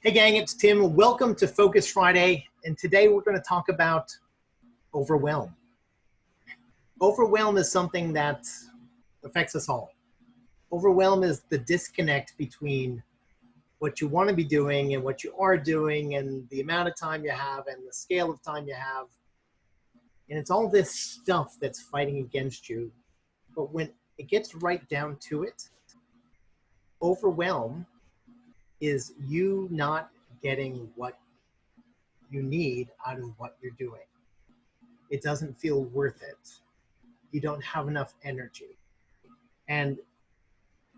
Hey gang, it's Tim. Welcome to Focus Friday. And today we're going to talk about overwhelm. Overwhelm is something that affects us all. Overwhelm is the disconnect between what you want to be doing and what you are doing and the amount of time you have and the scale of time you have. And it's all this stuff that's fighting against you. But when it gets right down to it, overwhelm is you not getting what you need out of what you're doing. It doesn't feel worth it. You don't have enough energy. And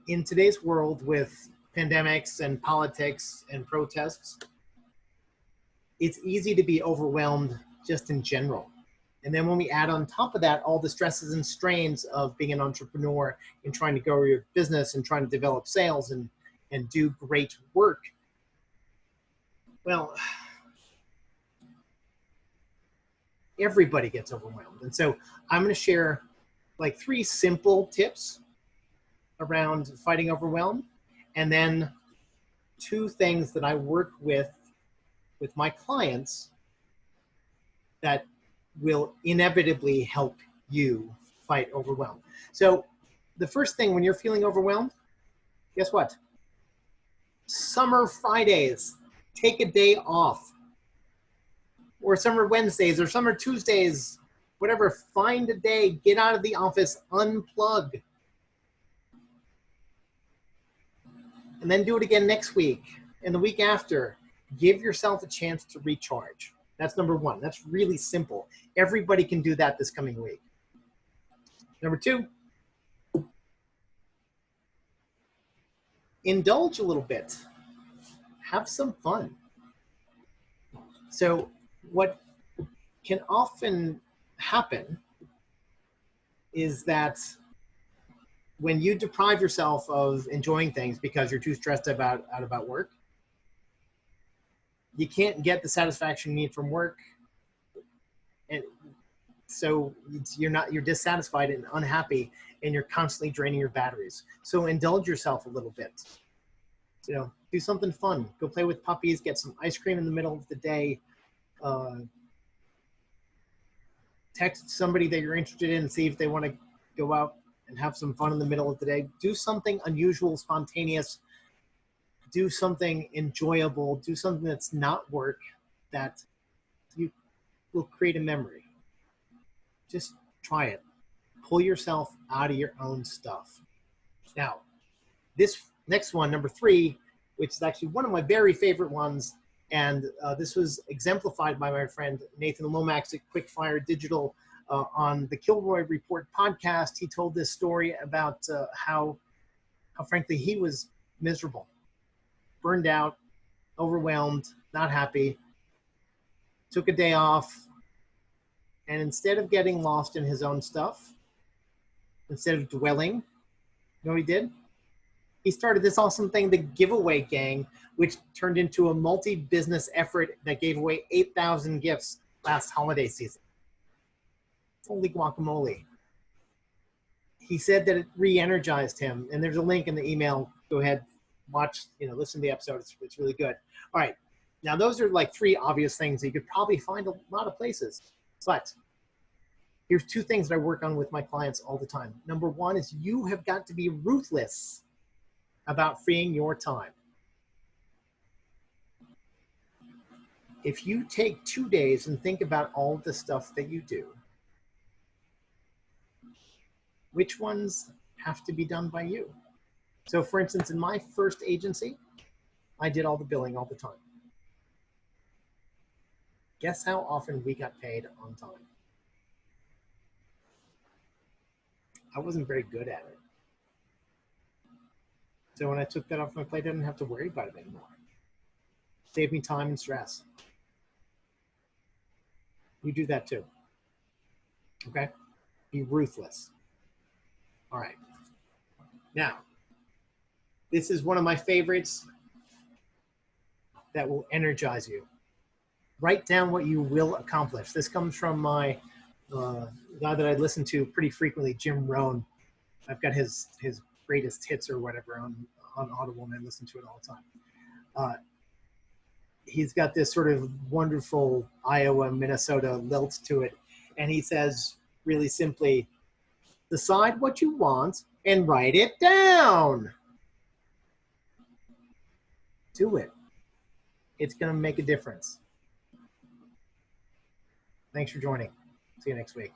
in today's world with pandemics and politics and protests, it's easy to be overwhelmed just in general. And then when we add on top of that all the stresses and strains of being an entrepreneur and trying to grow your business and trying to develop sales and do great work, well, everybody gets overwhelmed. And so I'm going to share like 3 simple tips around fighting overwhelm, and then 2 things that I work with my clients that will inevitably help you fight overwhelm. So the first thing when you're feeling overwhelmed, guess what? Summer Fridays, take a day off. Or summer Wednesdays or summer Tuesdays, whatever, find a day, get out of the office, unplug. And then do it again next week and the week after. Give yourself a chance to recharge. That's number 1. That's really simple. Everybody can do that this coming week. Number 2, indulge a little bit. Have some fun. So what can often happen is that when you deprive yourself of enjoying things because you're too stressed about work, you can't get the satisfaction you need from work, and so you're dissatisfied and unhappy, and you're constantly draining your batteries. So indulge yourself a little bit. Do something fun. Go play with puppies. Get some ice cream in the middle of the day. Text somebody that you're interested in and see if they want to go out and have some fun in the middle of the day. Do something unusual, spontaneous. Do something enjoyable. Do something that's not work, that you will create a memory. Just try it. Pull yourself out of your own stuff. Now, this next one, number 3, which is actually one of my very favorite ones, and this was exemplified by my friend Nathan Lomax at Quickfire Digital on the Kilroy Report podcast. He told this story about how frankly he was miserable, burned out, overwhelmed, not happy, took a day off, and instead of getting lost in his own stuff, instead of dwelling, you know what he did? He started this awesome thing, the Giveaway Gang, which turned into a multi-business effort that gave away 8,000 gifts last holiday season. Holy guacamole. He said that it re-energized him, and there's a link in the email. Go ahead, watch, listen to the episode. It's really good. All right. Now, those are like 3 obvious things that you could probably find a lot of places. But here's 2 things that I work on with my clients all the time. Number 1 is you have got to be ruthless about freeing your time. If you take 2 days and think about all the stuff that you do, which ones have to be done by you? So for instance, in my first agency, I did all the billing all the time. Guess how often we got paid on time? I wasn't very good at it. So when I took that off my plate, I didn't have to worry about it anymore. Saved me time and stress. You do that too. Okay? Be ruthless. All right. Now, this is one of my favorites that will energize you. Write down what you will accomplish. This comes from my guy that I listen to pretty frequently, Jim Rohn. I've got his greatest hits or whatever on Audible, and I listen to it all the time. he's got this sort of wonderful Iowa, Minnesota lilt to it. And he says really simply, decide what you want and write it down. Do it. It's going to make a difference. Thanks for joining. See you next week.